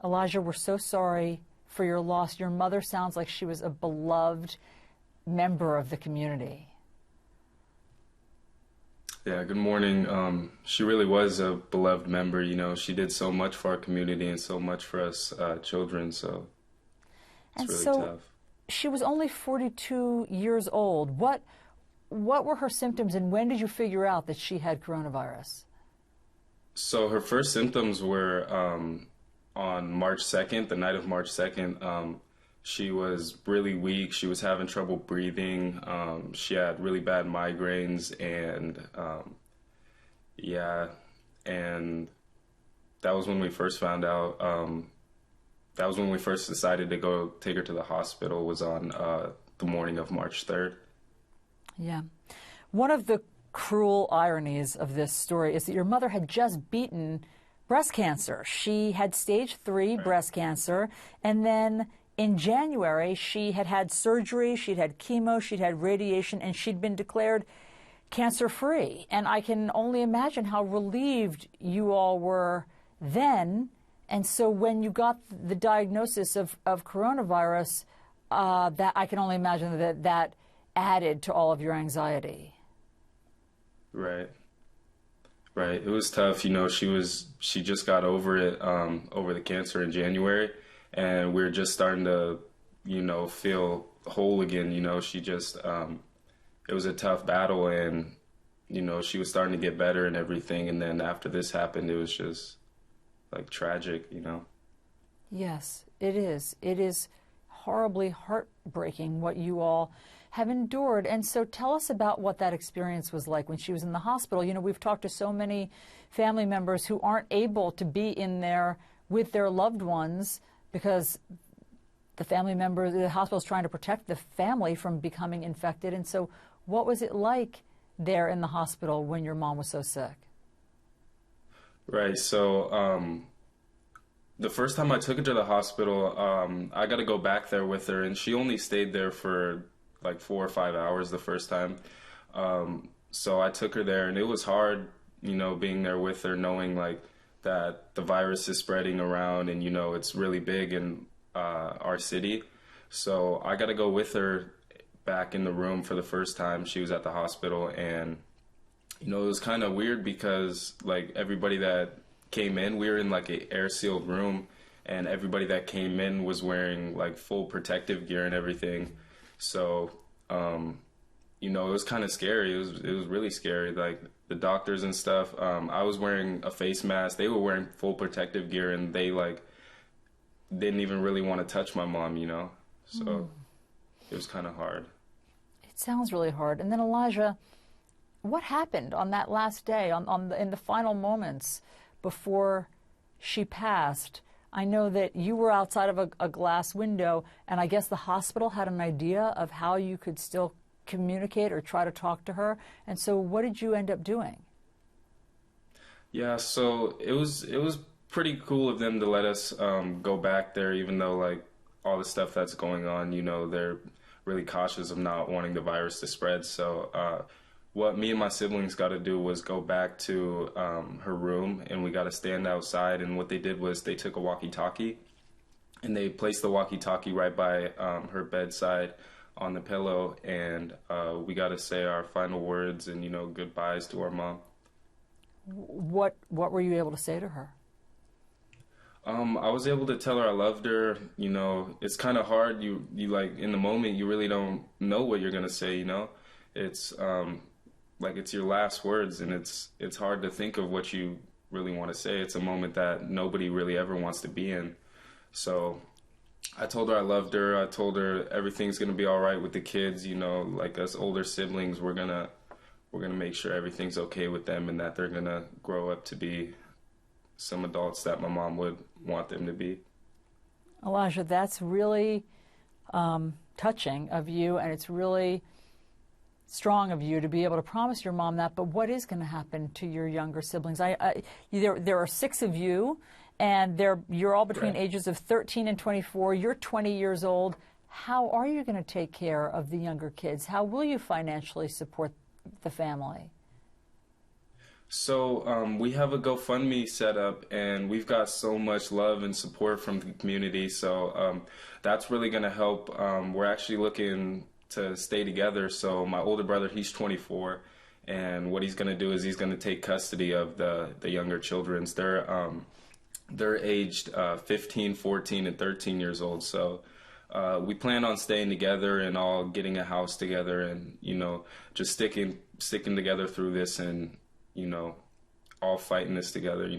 Elijah, we're so sorry for your loss. Your mother sounds like she was a beloved member of the community. Yeah, good morning. She really was a beloved member. You know, she did so much for our community and so much for us children, so it's really tough. She was only 42 years old. What were her symptoms, and when did you figure out that she had coronavirus? So her first symptoms were on March 2nd, the night of March 2nd. She was really weak. She was having trouble breathing. She had really bad migraines, and and that was when we first found out. That was when we first decided to go take her to the hospital, was on the morning of March 3rd. Yeah. One of the cruel ironies of this story is that your mother had just beaten breast cancer. She had stage 3 breast cancer, and then in January, she had had surgery, she'd had chemo, she'd had radiation, and she'd been declared cancer-free. And I can only imagine how relieved you all were then. And so when you got the diagnosis of coronavirus, that I can only imagine that added to all of your anxiety. Right. Right. It was tough. You know, she just got over it, over the cancer in January. And we were just starting to, you know, feel whole again. You know, she just, it was a tough battle, and, you know, she was starting to get better and everything. And then after this happened, it was just like tragic, you know? Yes, it is. It is horribly heartbreaking what you all have endured. And so tell us about what that experience was like when she was in the hospital. You know, we've talked to so many family members who aren't able to be in there with their loved ones because the hospital is trying to protect the family from becoming infected. And so what was it like there in the hospital when your mom was so sick? Right. So the first time I took her to the hospital, I got to go back there with her, and she only stayed there for like 4 or 5 hours the first time. So I took her there, and it was hard, you know, being there with her, knowing like that the virus is spreading around, and, you know, it's really big in our city. So I got to go with her back in the room for the first time. She was at the hospital, and, you know, it was kind of weird because like everybody that came in, we were in like a air sealed room, and everybody that came in was wearing like full protective gear and everything. So, you know, it was kind of scary. It was really scary. Like the doctors and stuff, I was wearing a face mask. They were wearing full protective gear, and they like didn't even really want to touch my mom, you know? So it was kind of hard. It sounds really hard. And then Elijah, what happened on that last day, in the final moments before she passed? I know that you were outside of a glass window, and I guess the hospital had an idea of how you could still communicate or try to talk to her. And so what did you end up doing? Yeah, so it was pretty cool of them to let us go back there, even though like all the stuff that's going on, you know, they're really cautious of not wanting the virus to spread. So what me and my siblings got to do was go back to her room, and we got to stand outside. And what they did was they took a walkie-talkie, and they placed the walkie-talkie right by her bedside on the pillow, and we got to say our final words and, you know, goodbyes to our mom. What were you able to say to her? I was able to tell her I loved her. You know, it's kind of hard. You like in the moment, you really don't know what you're gonna say. You know, it's like it's your last words, and it's hard to think of what you really want to say. It's a moment that nobody really ever wants to be in. So I told her I loved her. I told her everything's gonna be all right with the kids. You know, like us older siblings, we're gonna make sure everything's okay with them, and that they're gonna grow up to be some adults that my mom would want them to be. Elijah, that's really touching of you, and it's really strong of you to be able to promise your mom that. But what is going to happen to your younger siblings? There are 6 of you, and you're all between ages of 13 and 24. You're 20 years old. How are you going to take care of the younger kids? How will you financially support the family? So we have a GoFundMe set up, and we've got so much love and support from the community. So that's really going to help. We're actually looking to stay together. So my older brother, he's 24, and what he's going to do is he's going to take custody of the younger children's. They're aged 15, 14, and 13 years old. So we plan on staying together and all getting a house together, and just sticking together through this, and all fighting this together.